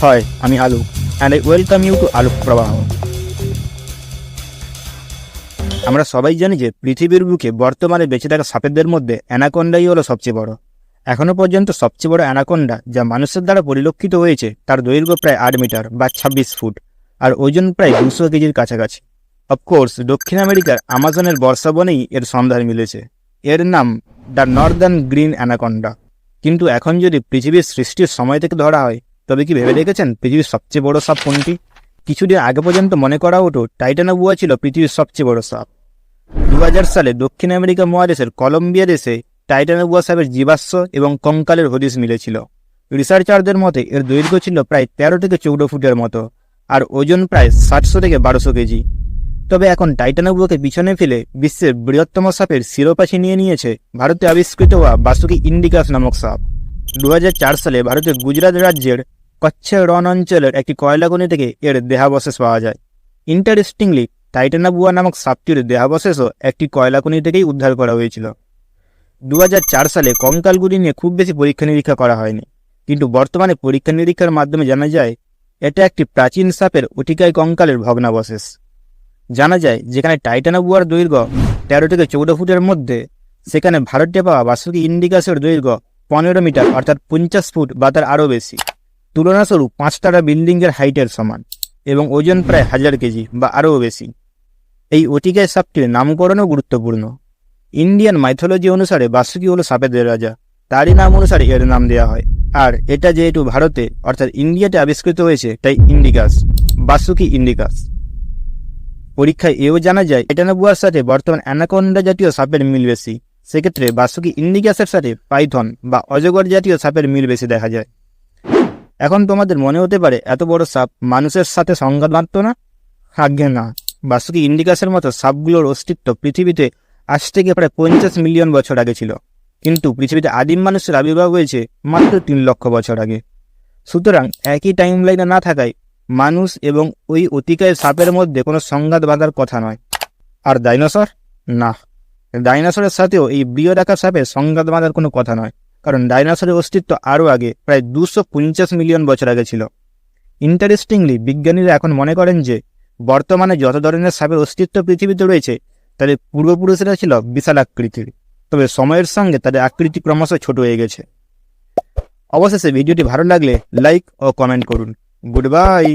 হয়, আমি Alok and I welcome you to Alok Prabaha. আমরা সবাই জানি যে পৃথিবীর বুকে বর্তমানে বেঁচে থাকা সাপেদের মধ্যে অ্যানাকোন্ডাই হলো সবচেয়ে বড়। এখনও পর্যন্ত সবচেয়ে বড় অ্যানাকোন্ডা যা মানুষের দ্বারা পরিলক্ষিত হয়েছে তার দৈর্ঘ্য প্রায় 8 মিটার বা 26 ফুট আর ওজন প্রায় 200 কেজির কাছাকাছি। অফকোর্স দক্ষিণ আমেরিকার আমাজনের বর্ষাবনেই এর সন্ধান মিলেছে। এর নাম দ্য নর্দার্ন গ্রিন অ্যানাকোন্ডা। কিন্তু এখন যদি পৃথিবীর সৃষ্টির সময় থেকে ধরা হয়, তবে কি ভেবে দেখেছেন পৃথিবীর সবচেয়ে বড় সাপ কোনটি? কিছুদিন আগে পর্যন্ত মনে করা হতো টাইটানোবুয়া ছিল পৃথিবীর সবচেয়ে বড় সাপ। 2000 সালে দক্ষিণ আমেরিকা মহাদেশের কলম্বিয়া দেশে টাইটানোবুয়া সাপের জীবাশ্ম এবং কঙ্কালের হদিশ মিলেছিল। রিসার্চারদের মতে এর দৈর্ঘ্য ছিল প্রায় 13 থেকে 14 ফুটের মতো আর ওজন প্রায় 700 থেকে 1200 কেজি। তবে এখন টাইটানোবুয়াকে পিছনে ফেলে বিশ্বের বৃহত্তম সাপের শিরোপা ছিনিয়ে নিয়েছে ভারতে আবিষ্কৃত হওয়া বাসুকি ইন্ডিকাস নামক সাপ। 2004 সালে ভারতের গুজরাট রাজ্যের কচ্ছের রণ অঞ্চলের একটি কয়লা খনি থেকে এর দেহাবশেষ পাওয়া যায়। ইন্টারেস্টিংলি টাইটানোবুয়া নামক সাপটির দেহাবশেষও একটি কয়লা খনি থেকেই উদ্ধার করা হয়েছিল। 2004 সালে কঙ্কালগুলি নিয়ে খুব বেশি পরীক্ষা নিরীক্ষা করা হয়নি, কিন্তু বর্তমানে পরীক্ষা নিরীক্ষার মাধ্যমে জানা যায় এটা একটি প্রাচীন সাপের অটিকায় কঙ্কালের ভগ্নাবশেষ। জানা যায় যেখানে টাইটানোবুয়ার দৈর্ঘ্য 13 থেকে 14 ফুটের মধ্যে, সেখানে ভারতে পাওয়া বাসুকি ইন্ডিকাসের দৈর্ঘ্য 15 মিটার অর্থাৎ 50 ফুট বা তার আরও বেশি। তুলনাস্বরূপ 5 তলা বিল্ডিংয়ের হাইটের সমান এবং ওজন প্রায় 1000 কেজি বা আরও বেশি। এই অটিকায় সাপটির নামকরণও গুরুত্বপূর্ণ। ইন্ডিয়ান মাইথোলজি অনুসারে বাসুকি হলো সাপেদের রাজা, তারই নাম অনুসারে এর নাম দেওয়া হয়। আর এটা যেহেতু ভারতে অর্থাৎ ইন্ডিয়াতে আবিষ্কৃত হয়েছে, তাই ইন্ডিকাস, বাসুকি ইন্ডিকাস। পরীক্ষায় এও জানা যায় টাইটানোবুয়ার সাথে বর্তমান অ্যানাকোন্ডা জাতীয় সাপের মিল বেশি। সেক্ষেত্রে বাসুকি ইন্ডিকাসের সাথে পাইথন বা অজগর জাতীয় সাপের মিল বেশি দেখা যায়। এখন তোমাদের মনে হতে পারে এত বড় সাপ মানুষের সাথে সংঘাত বাঁধত না? আজ্ঞে না, বাসুকি ইন্ডিকাসের মতো সাপগুলোর অস্তিত্ব পৃথিবীতে আজ থেকে প্রায় 50 মিলিয়ন বছর আগে ছিল, কিন্তু পৃথিবীতে আদিম মানুষের আবির্ভাব হয়েছে মাত্র 3 লক্ষ বছর আগে। সুতরাং একই টাইম লাইনে না থাকায় মানুষ এবং ওই অতিকায় সাপের মধ্যে কোনো সংঘাত বাঁধার কথা নয়। আর ডাইনোসর? না, ডাইনোসরের সাথেও এই বৃহদাকার সাপের সংঘাত বাঁধার কোনো কথা নয়, কারণ ডাইনোসরের অস্তিত্ব আরও আগে প্রায় 250 মিলিয়ন বছর আগে ছিল। ইন্টারেস্টিংলি বিজ্ঞানীরা এখন মনে করেন যে বর্তমানে যত ধরনের সাপের অস্তিত্ব পৃথিবীতে রয়েছে তাদের পূর্বপুরুষেরা ছিল বিশাল আকৃতির, তবে সময়ের সঙ্গে তাদের আকৃতি ক্রমশ ছোট হয়ে গেছে। অবশেষে ভিডিওটি ভালো লাগলে লাইক ও কমেন্ট করুন। Good bye.